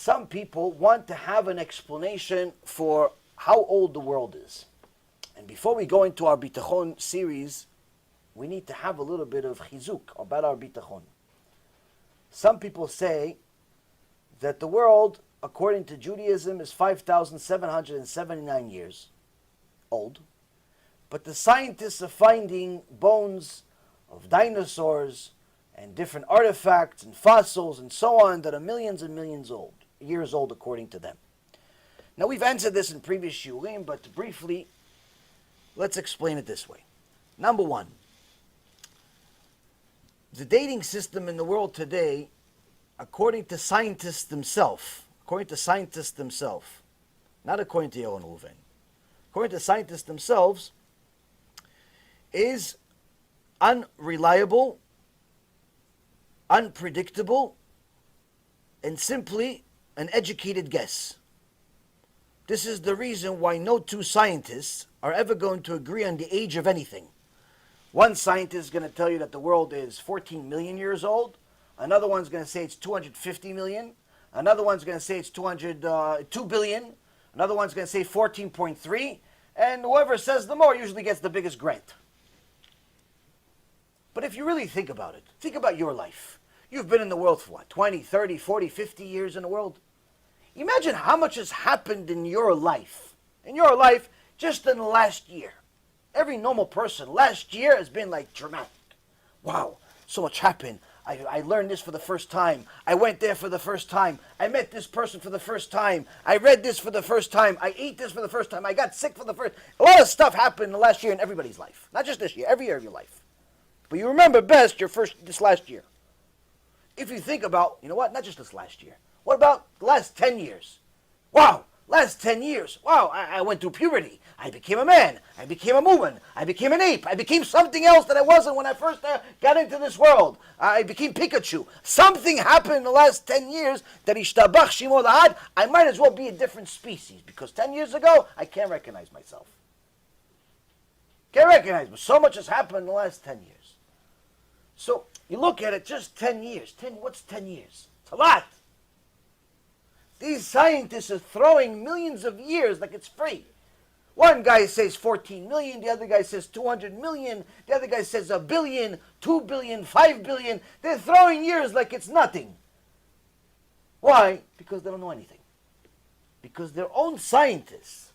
some people want to have an explanation for how old the world is. And before we go into our bitachon series, we need to have a little bit of chizuk about our bitachon. Some people say that the world, according to Judaism, is 5,779 years old. But the scientists are finding bones of dinosaurs and different artifacts and fossils and so on that are millions and millions old, years old according to them. Now we've answered this in previous shiurim, but briefly, let's explain it this way. Number one, the dating system in the world today, according to scientists themselves, not according to Yaron Reuven, according to scientists themselves, is unreliable, unpredictable, and simply an educated guess. This is the reason why no two scientists are ever going to agree on the age of anything. One scientist is going to tell you that the world is 14 million years old. Another one's going to say it's 250 million. Another one's going to say it's 2 billion. Another one's going to say 14.3. And whoever says the more usually gets the biggest grant. But if you really think about it, think about your life. You've been in the world for what, 20, 30, 40, 50 years in the world? Imagine how much has happened in your life. In your life, just in the last year. Every normal person last year has been like dramatic. Wow, so much happened. I learned this for the first time. I went there for the first time. I met this person for the first time. I read this for the first time. I ate this for the first time. I got sick for the first time. A lot of stuff happened in the last year in everybody's life. Not just this year, every year of your life. But you remember best this last year. If you think about, you know what, not just this last year. What about the last 10 years? Wow, last 10 years. Wow, I went through puberty. I became a man. I became a woman. I became an ape. I became something else that I wasn't when I first got into this world. I became Pikachu. Something happened in the last 10 years that ishtabach shimo lahad. I might as well be a different species because 10 years ago, I can't recognize myself. Can't recognize me. So much has happened in the last 10 years. So you look at it, just 10 years. What's 10 years? It's a lot. These scientists are throwing millions of years like it's free. One guy says 14 million, the other guy says 200 million, the other guy says 1 billion, 2 billion, 5 billion. They're throwing years like it's nothing. Why? Because they don't know anything. Because their own scientists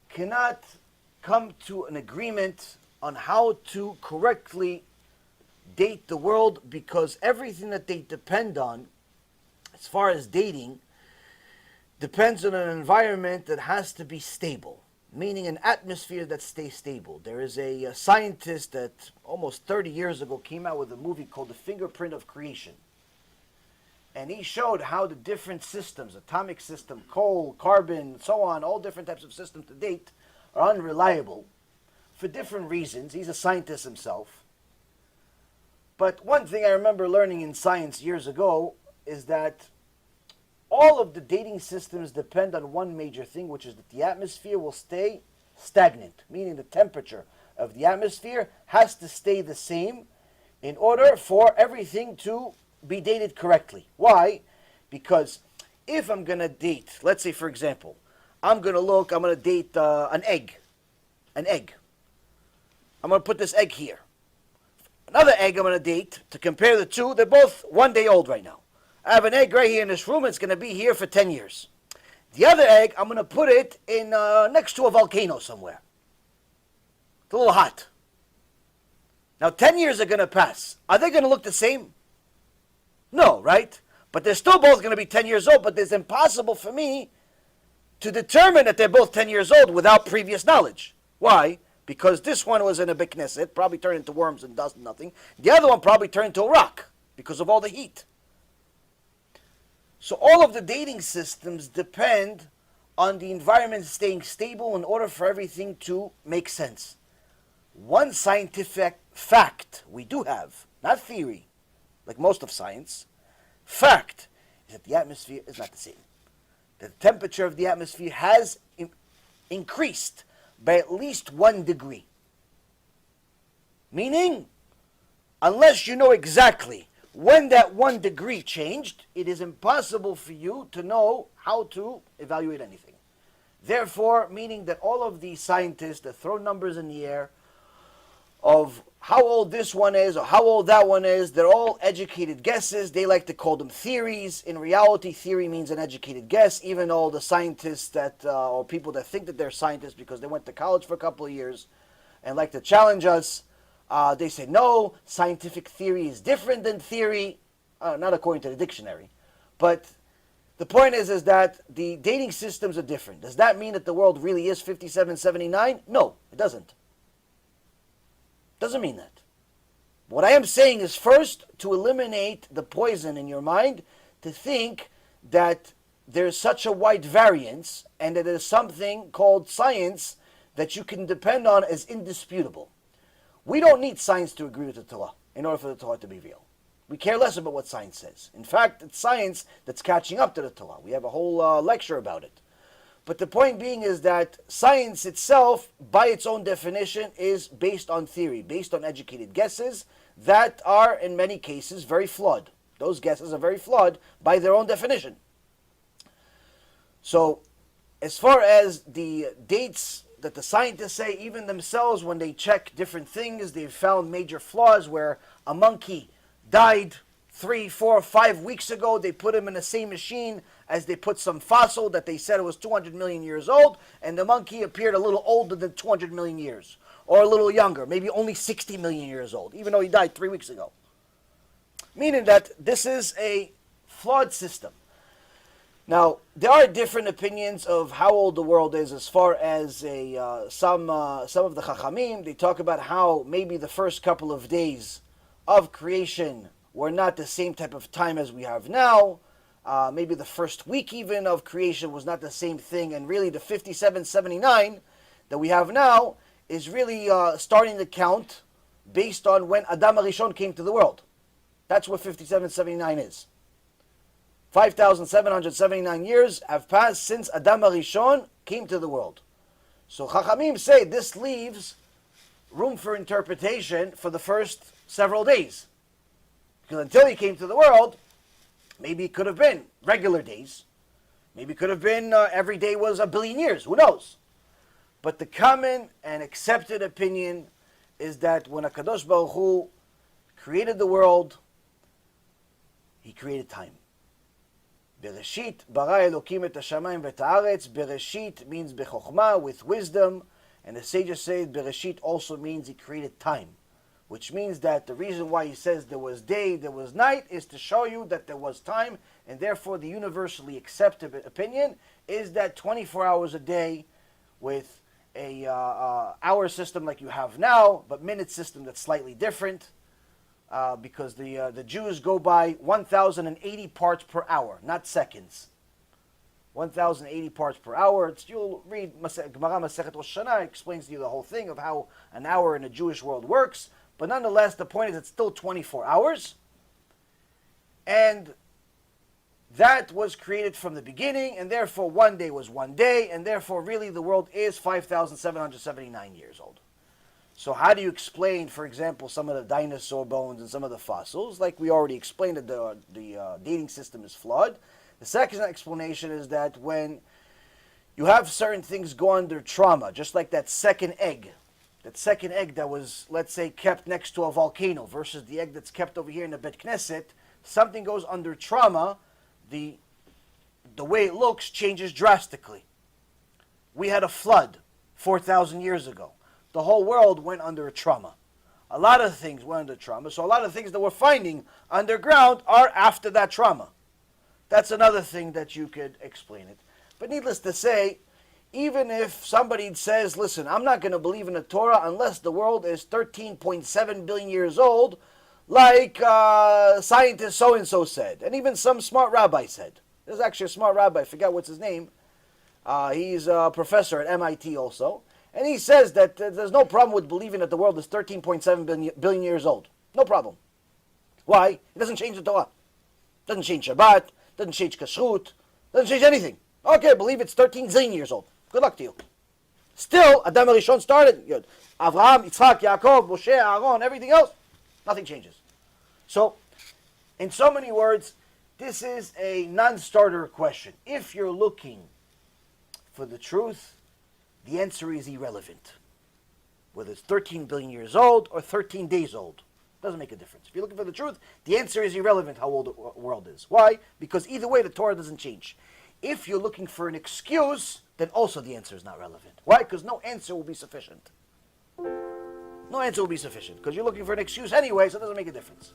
cannot come to an agreement on how to correctly date the world, because everything that they depend on, as far as dating, depends on an environment that has to be stable, meaning an atmosphere that stays stable. There is a scientist that almost 30 years ago came out with a movie called The Fingerprint of Creation. And he showed how the different systems, atomic system, coal, carbon, so on, all different types of systems to date, are unreliable for different reasons. He's a scientist himself. But one thing I remember learning in science years ago is that all of the dating systems depend on one major thing, which is that the atmosphere will stay stagnant, meaning the temperature of the atmosphere has to stay the same in order for everything to be dated correctly. Why? Because if I'm going to date, let's say for example, I'm going to date an egg. I'm going to put this egg here. Another egg I'm going to date, to compare the two, they're both 1 day old right now. I have an egg right here in this room. It's going to be here for 10 years. The other egg, I'm going to put it in next to a volcano somewhere. It's a little hot. Now 10 years are going to pass. Are they going to look the same? No, right? But they're still both going to be 10 years old, but it's impossible for me to determine that they're both 10 years old without previous knowledge. Why? Because this one was in a big knesset, probably turned into worms and dust and nothing. The other one probably turned into a rock because of all the heat. So all of the dating systems depend on the environment staying stable in order for everything to make sense. One scientific fact we do have, not theory, like most of science, fact is that the atmosphere is not the same. The temperature of the atmosphere has increased by at least 1 degree. Meaning, unless you know exactly when that 1 degree changed, it is impossible for you to know how to evaluate anything. Therefore, meaning that all of these scientists that throw numbers in the air of how old this one is or how old that one is, they're all educated guesses. They like to call them theories. In reality, theory means an educated guess. Even all the scientists that, or people that think that they're scientists because they went to college for a couple of years and like to challenge us, they say, no, scientific theory is different than theory. Not according to the dictionary. But the point is that the dating systems are different. Does that mean that the world really is 5779? No, it doesn't. Doesn't mean that. What I am saying is first to eliminate the poison in your mind to think that there's such a wide variance and that there's something called science that you can depend on as indisputable. We don't need science to agree with the Torah in order for the Torah to be real. We care less about what science says. In fact, it's science that's catching up to the Torah. We have a whole lecture about it. But the point being is that science itself, by its own definition, is based on theory, based on educated guesses that are, in many cases, very flawed. Those guesses are very flawed by their own definition. So, as far as the dates that the scientists say, even themselves, when they check different things, they've found major flaws where a monkey died 3, 4, 5 weeks ago. They put him in the same machine as they put some fossil that they said it was 200 million years old, and the monkey appeared a little older than 200 million years, or a little younger, maybe only 60 million years old, even though he died 3 weeks ago. Meaning that this is a flawed system. Now, there are different opinions of how old the world is as far as some of the Chachamim. They talk about how maybe the first couple of days of creation were not the same type of time as we have now. Maybe the first week even of creation was not the same thing, and really the 5779 that we have now is really starting to count based on when Adam HaRishon came to the world. That's what 5779 is. 5,779 years have passed since Adam HaRishon came to the world. So Chachamim say this leaves room for interpretation for the first several days. Because until he came to the world, maybe it could have been regular days. Maybe it could have been every day was 1 billion years. Who knows? But the common and accepted opinion is that when HaKadosh Baruch Hu created the world, he created time. Bereshit bara Elokim et hashamayim v'et haaretz. Bereshit means bechokhmah, with wisdom. And the sages say Bereshit also means he created time. Which means that the reason why he says there was day, there was night, is to show you that there was time, and therefore the universally accepted opinion is that 24 hours a day with a hour system like you have now, but minute system that's slightly different, because the Jews go by 1,080 parts per hour, not seconds. 1,080 parts per hour. You'll read Gemara Masechet Rosh Hashanah, explains to you the whole thing of how an hour in a Jewish world works. But nonetheless, the point is it's still 24 hours. And that was created from the beginning, and therefore one day was one day, and therefore really the world is 5,779 years old. So how do you explain, for example, some of the dinosaur bones and some of the fossils? Like we already explained that the dating system is flawed. The second explanation is that when you have certain things go under trauma, just like that second egg that was, let's say, kept next to a volcano versus the egg that's kept over here in the Bet Knesset, something goes under trauma, the way it looks changes drastically. We had a flood 4,000 years ago. The whole world went under a trauma. A lot of things went under trauma. So a lot of things that we're finding underground are after that trauma. That's another thing that you could explain it. But needless to say, even if somebody says, listen, I'm not going to believe in the Torah unless the world is 13.7 billion years old, like scientist so-and-so said, and even some smart rabbi said. There's actually a smart rabbi, I forgot what's his name. He's a professor at MIT also. And he says that there's no problem with believing that the world is 13.7 billion years old. No problem. Why? It doesn't change the Torah. Doesn't change Shabbat. Doesn't change Kashrut. Doesn't change anything. Okay, believe it's 13 zillion years old. Good luck to you. Still, Adam HaRishon started. Avraham, Yitzchak, Yaakov, Moshe, Aaron, everything else. Nothing changes. So, In so many words, this is a non-starter question. If you're looking for the truth, the answer is irrelevant. Whether it's 13 billion years old or 13 days old, doesn't make a difference. If you're looking for the truth, the answer is irrelevant how old the world is. Why? Because either way, the Torah doesn't change. If you're looking for an excuse, then also the answer is not relevant. Why? Because no answer will be sufficient. No answer will be sufficient because you're looking for an excuse anyway, so it doesn't make a difference.